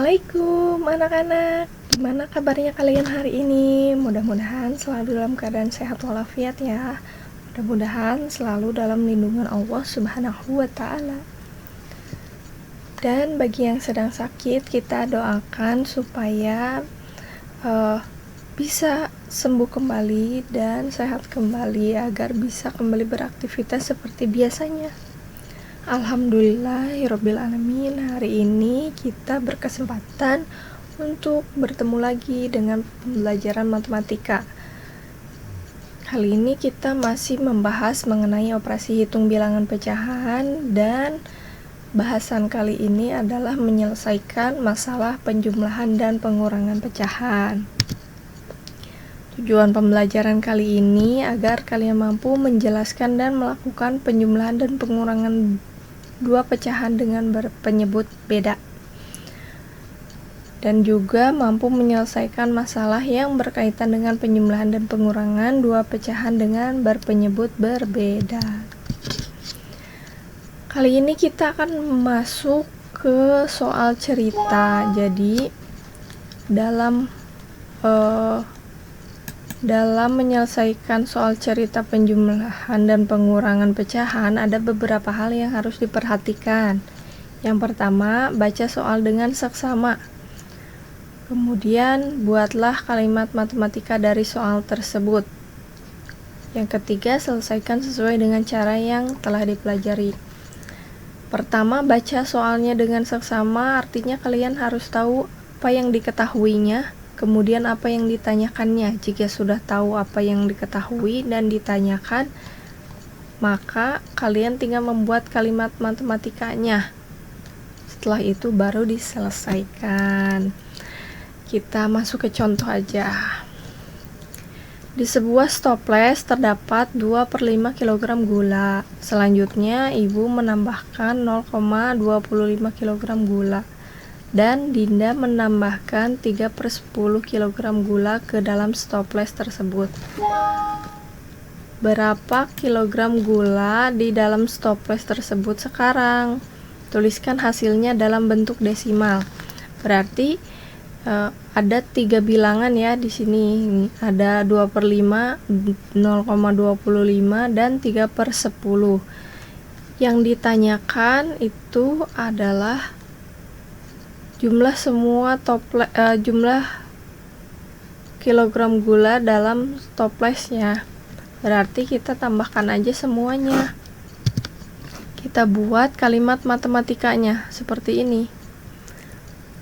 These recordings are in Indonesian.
Assalamualaikum anak-anak. Gimana kabarnya kalian hari ini? Mudah-mudahan selalu dalam keadaan sehat walafiat ya. Mudah-mudahan selalu dalam lindungan Allah Subhanahu wa taala. Dan bagi yang sedang sakit, kita doakan supaya bisa sembuh kembali dan sehat kembali agar bisa kembali beraktivitas seperti biasanya. Alhamdulillahirrabbilalamin, hari ini kita berkesempatan untuk bertemu lagi dengan pembelajaran matematika. Kali ini kita masih membahas mengenai operasi hitung bilangan pecahan, dan bahasan kali ini adalah menyelesaikan masalah penjumlahan dan pengurangan pecahan. Tujuan pembelajaran kali ini agar kalian mampu menjelaskan dan melakukan penjumlahan dan pengurangan dua pecahan dengan berpenyebut beda, dan juga mampu menyelesaikan masalah yang berkaitan dengan penjumlahan dan pengurangan dua pecahan dengan berpenyebut berbeda. Kali ini kita akan masuk ke soal cerita. Jadi dalam menyelesaikan soal cerita penjumlahan dan pengurangan pecahan, ada beberapa hal yang harus diperhatikan. Yang pertama, baca soal dengan seksama. Kemudian, buatlah kalimat matematika dari soal tersebut. Yang ketiga, selesaikan sesuai dengan cara yang telah dipelajari. Pertama, baca soalnya dengan seksama, artinya kalian harus tahu apa yang diketahuinya. Kemudian apa yang ditanyakannya. Jika sudah tahu apa yang diketahui dan ditanyakan, maka kalian tinggal membuat kalimat matematikanya. Setelah itu baru diselesaikan. Kita masuk ke contoh aja. Di sebuah stoples terdapat 2/5 kg gula. Selanjutnya ibu menambahkan 0,25 kg gula. Dan Dinda menambahkan 3/10 kg gula ke dalam stoples tersebut. Berapa kilogram gula di dalam stoples tersebut sekarang? Tuliskan hasilnya dalam bentuk desimal. Berarti ada 3 bilangan ya di sini. Ada 2/5, 0,25 dan 3/10. Yang ditanyakan itu adalah jumlah jumlah kilogram gula dalam stoplesnya. Berarti kita tambahkan aja semuanya. Kita buat kalimat matematikanya seperti ini.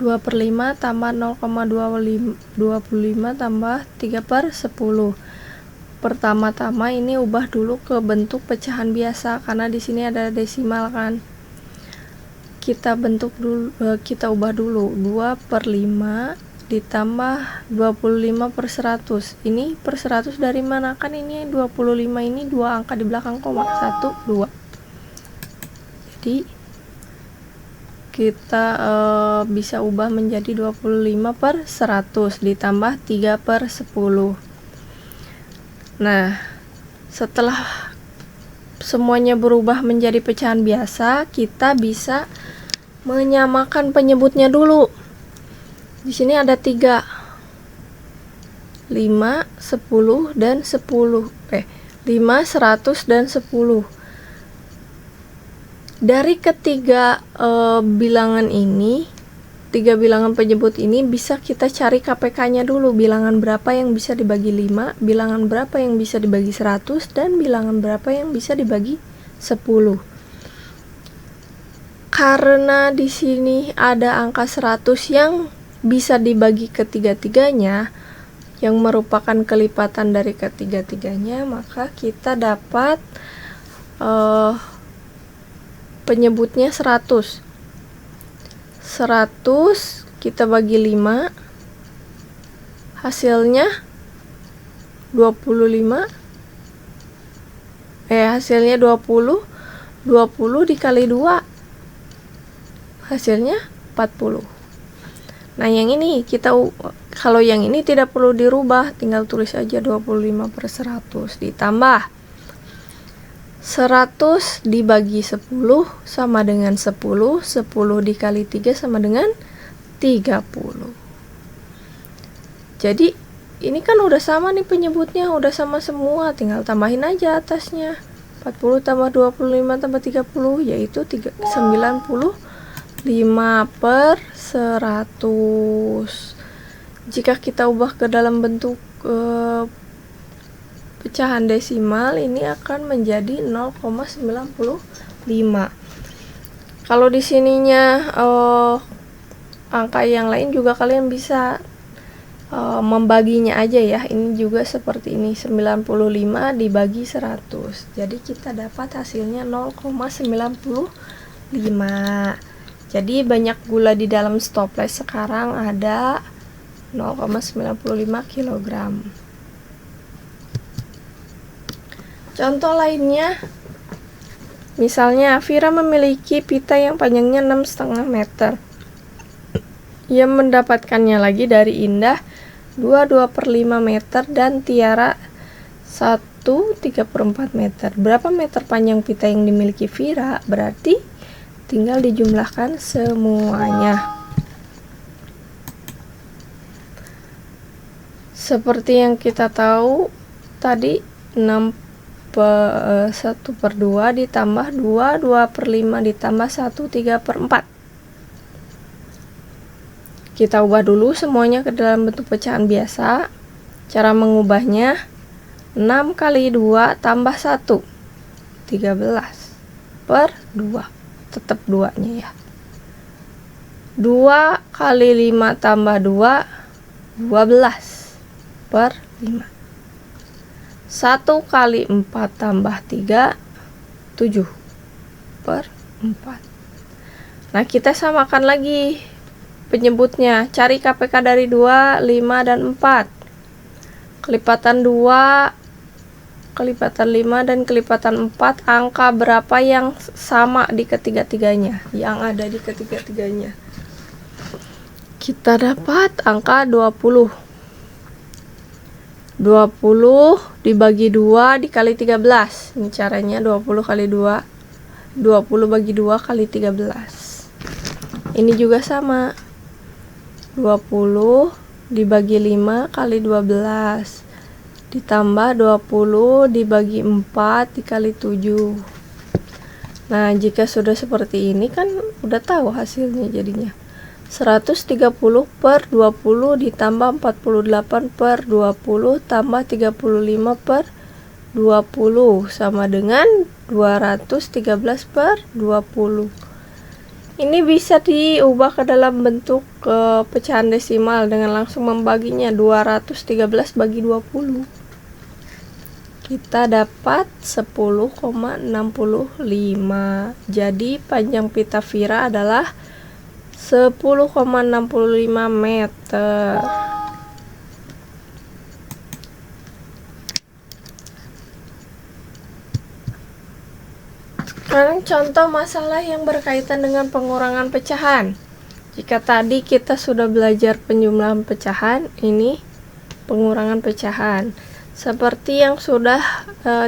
2/5 tambah 0,25 tambah 3/10. Pertama-tama ini ubah dulu ke bentuk pecahan biasa karena di sini ada desimal kan. Kita ubah dulu 2/5 ditambah 25/100. Ini per 100 dari mana? Kan ini 25 ini dua angka di belakang koma, 1, 2. Jadi kita bisa ubah menjadi 25/100 ditambah 3/10. Nah, setelah semuanya berubah menjadi pecahan biasa, kita bisa menyamakan penyebutnya dulu. Di sini ada 3, 5, 10 dan 10. 5, 100 dan 10. Dari ketiga bilangan ini, 3 bilangan penyebut ini bisa kita cari KPK-nya dulu. Bilangan berapa yang bisa dibagi 5, bilangan berapa yang bisa dibagi 100, dan bilangan berapa yang bisa dibagi 10. Karena di sini ada angka 100 yang bisa dibagi ketiga-tiganya, yang merupakan kelipatan dari ketiga-tiganya, maka kita dapat penyebutnya 100. 100 kita bagi 5, hasilnya 25. Hasilnya 20. 20 dikali 2, hasilnya 40. Nah, yang ini kalau yang ini tidak perlu dirubah, tinggal tulis aja 25/100 ditambah 100 dibagi 10 sama dengan 10. 10 dikali 3 sama dengan 30. Jadi ini kan udah sama nih penyebutnya, udah sama semua, tinggal tambahin aja atasnya. 40 tambah 25 tambah 30 yaitu 95 per 100. Jika kita ubah ke dalam bentuk pecahan desimal, ini akan menjadi 0,95. Kalau di sininya angka yang lain juga kalian bisa membaginya aja ya. Ini juga seperti ini, 95 dibagi 100. Jadi kita dapat hasilnya 0,95. Jadi banyak gula di dalam stopless sekarang ada 0,95 kg. Contoh lainnya, misalnya Vira memiliki pita yang panjangnya 6,5 meter. Ia mendapatkannya lagi dari Indah 2/5 meter dan Tiara 1/3 meter. Berapa meter panjang pita yang dimiliki Vira? Berarti tinggal dijumlahkan semuanya. Seperti yang kita tahu tadi, 1/2 ditambah 2, 2/5 ditambah 1, 3/4. Kita ubah dulu semuanya ke dalam bentuk pecahan biasa. Cara mengubahnya, 6 kali 2 tambah 1, 13/2. Tetap 2-nya ya. 2 kali 5 tambah 2, 12/5. 1 kali 4 tambah 3, 7/4. Nah, kita samakan lagi penyebutnya. Cari KPK dari 2, 5, dan 4. Kelipatan 2, kelipatan 5, dan kelipatan 4, angka berapa yang sama di ketiga-tiganya? Yang ada di ketiga-tiganya. Kita dapat angka 20. 20 dibagi 2 dikali 13. Ini caranya 20 kali 2. 20 bagi 2 kali 13. Ini juga sama. 20 dibagi 5 kali 12 ditambah 20 dibagi 4 dikali 7. Nah, jika sudah seperti ini kan udah tahu hasilnya jadinya. 130/20 ditambah 48/20 tambah 35/20 sama dengan 213/20. Ini bisa diubah ke dalam bentuk pecahan desimal dengan langsung membaginya. 213 bagi 20. Kita dapat 10,65. Jadi panjang pita Vira adalah 10,65 meter. Sekarang contoh masalah yang berkaitan dengan pengurangan pecahan. Jika tadi kita sudah belajar penjumlahan pecahan, ini pengurangan pecahan. Seperti yang sudah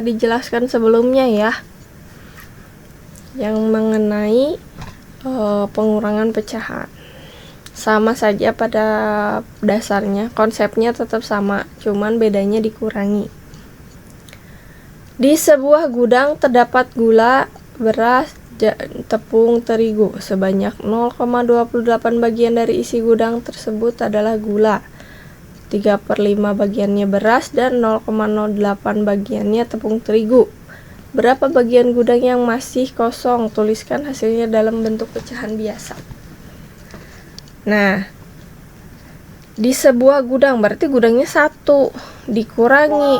dijelaskan sebelumnya ya, yang mengenai pengurangan pecahan. Sama saja pada dasarnya, konsepnya tetap sama, cuman bedanya dikurangi. Di sebuah gudang terdapat gula, beras, tepung terigu sebanyak 0,28 bagian dari isi gudang tersebut adalah gula, 3/5 bagiannya beras, dan 0,08 bagiannya tepung terigu. Berapa bagian gudang yang masih kosong? Tuliskan hasilnya dalam bentuk pecahan biasa. Nah, di sebuah gudang berarti gudangnya 1 dikurangi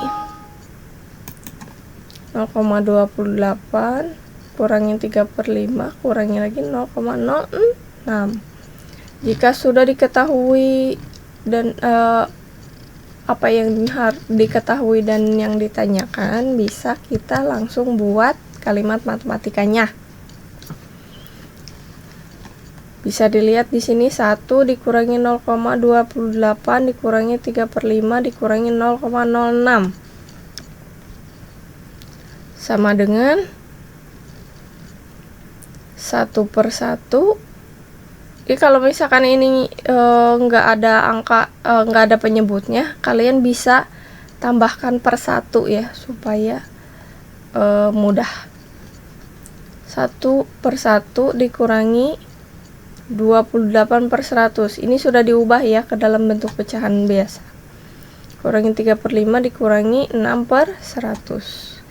0,28 kurangi 3/5 kurangi lagi 0,06. Jika sudah diketahui dan apa yang harus diketahui dan yang ditanyakan, bisa kita langsung buat kalimat matematikanya. Bisa dilihat di sini 1 dikurangi 0,28 dikurangi 3/5 dikurangi 0,06 sama dengan 1/1 Jadi kalau misalkan ini nggak ada angka, nggak ada penyebutnya, kalian bisa tambahkan per 1 ya, supaya mudah. 1/1 dikurangi 28/100. Ini sudah diubah ya ke dalam bentuk pecahan biasa. Kurangi 3/5 dikurangi 6/100.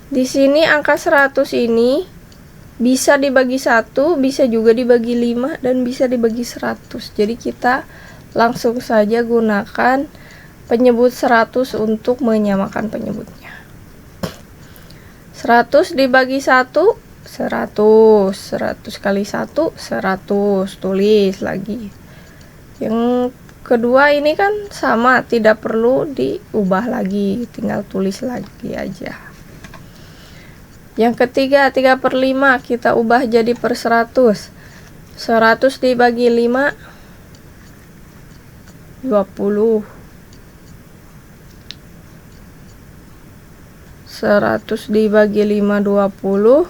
Di sini angka 100 ini bisa dibagi 1, bisa juga dibagi 5, dan bisa dibagi 100. Jadi kita langsung saja gunakan penyebut 100 untuk menyamakan penyebutnya. 100 dibagi 1, 100. 100 kali 1, 100. Tulis lagi. Yang kedua ini kan sama, tidak perlu diubah lagi, tinggal tulis lagi aja. Yang ketiga, 3/5 kita ubah jadi per 100. 100 dibagi 5, 20. 100 dibagi 5, 20.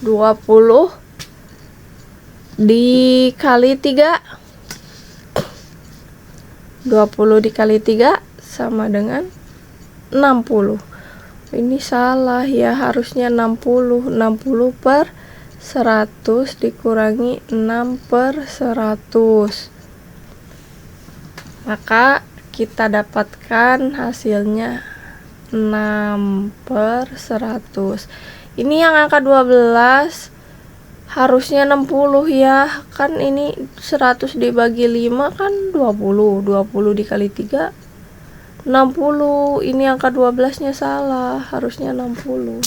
20 dikali 3. 20 dikali 3 sama dengan 60. Ini salah ya, harusnya 60. 60/100 dikurangi 6/100. Maka kita dapatkan hasilnya 6/100. Ini yang angka 12 harusnya 60 ya. Kan ini 100 dibagi 5 kan 20. 20 dikali 3, 60. Ini angka 12-nya salah, harusnya 60.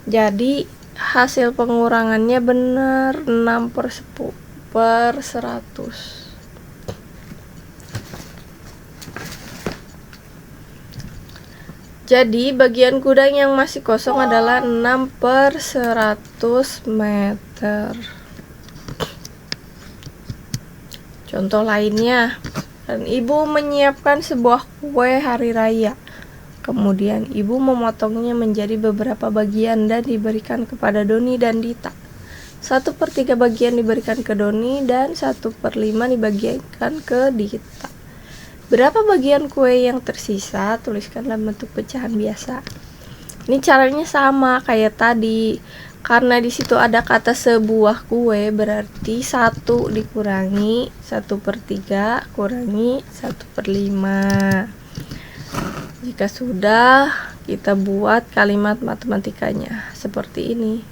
Jadi hasil pengurangannya benar 6/100. Jadi bagian gudang yang masih kosong adalah 6/100 meter. Contoh lainnya, dan ibu menyiapkan sebuah kue hari raya. Kemudian ibu memotongnya menjadi beberapa bagian dan diberikan kepada Doni dan Dita. 1/3 bagian diberikan ke Doni dan 1/5 dibagikan ke Dita. Berapa bagian kue yang tersisa? Tuliskan dalam bentuk pecahan biasa. Ini caranya sama kayak tadi. Karena di situ ada kata sebuah kue, berarti 1 dikurangi 1/3 kurangi 1/5. Jika sudah, kita buat kalimat matematikanya seperti ini.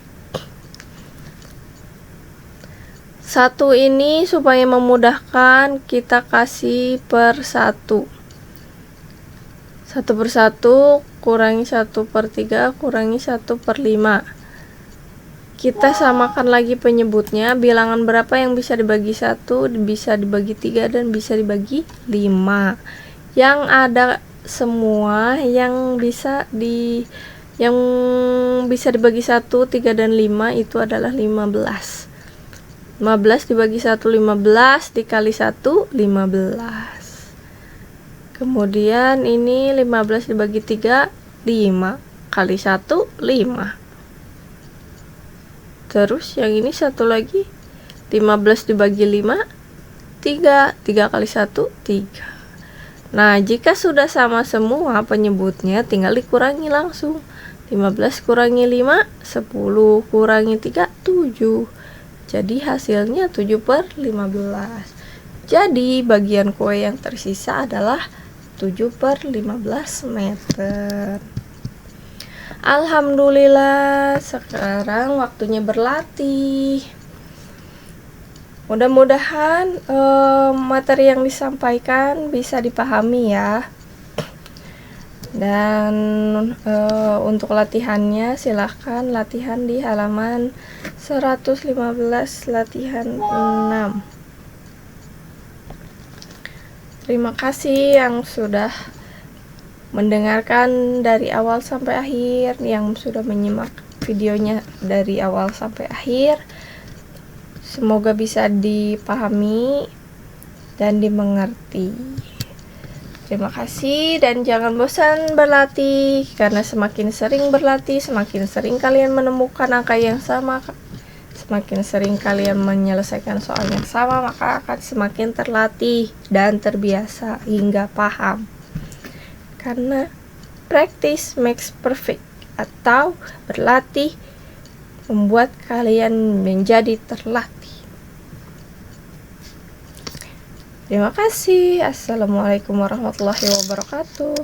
1 ini supaya memudahkan kita kasih per 1. 1/1 kurangi 1/3 kurangi 1/5. Kita samakan lagi penyebutnya. Bilangan berapa yang bisa dibagi 1, bisa dibagi 3, dan bisa dibagi 5. Yang ada semua yang bisa dibagi 1, 3, dan 5 itu adalah 15. 15 dibagi 1, 15. Dikali 1, 15. Kemudian ini 15 dibagi 3, 5. Kali 1, 5. Terus yang ini satu lagi, 15 dibagi 5, 3. 3 kali 1, 3. Nah, jika sudah sama semua penyebutnya, tinggal dikurangi langsung. 15 kurangi 5, 10. Kurangi 3, 7. Jadi hasilnya 7/15. Jadi bagian kue yang tersisa adalah 7/15 meter. Alhamdulillah, sekarang waktunya berlatih. Mudah-mudahan materi yang disampaikan bisa dipahami ya. Dan untuk latihannya silahkan latihan di halaman 115 latihan 6. Terima kasih yang sudah mendengarkan dari awal sampai akhir, yang sudah menyimak videonya dari awal sampai akhir. Semoga bisa dipahami dan dimengerti. Terima kasih dan jangan bosan berlatih, karena semakin sering berlatih, semakin sering kalian menemukan angka yang sama, semakin sering kalian menyelesaikan soal yang sama, maka akan semakin terlatih dan terbiasa hingga paham. Karena practice makes perfect, atau berlatih membuat kalian menjadi terlatih. Terima kasih. Assalamualaikum warahmatullahi wabarakatuh.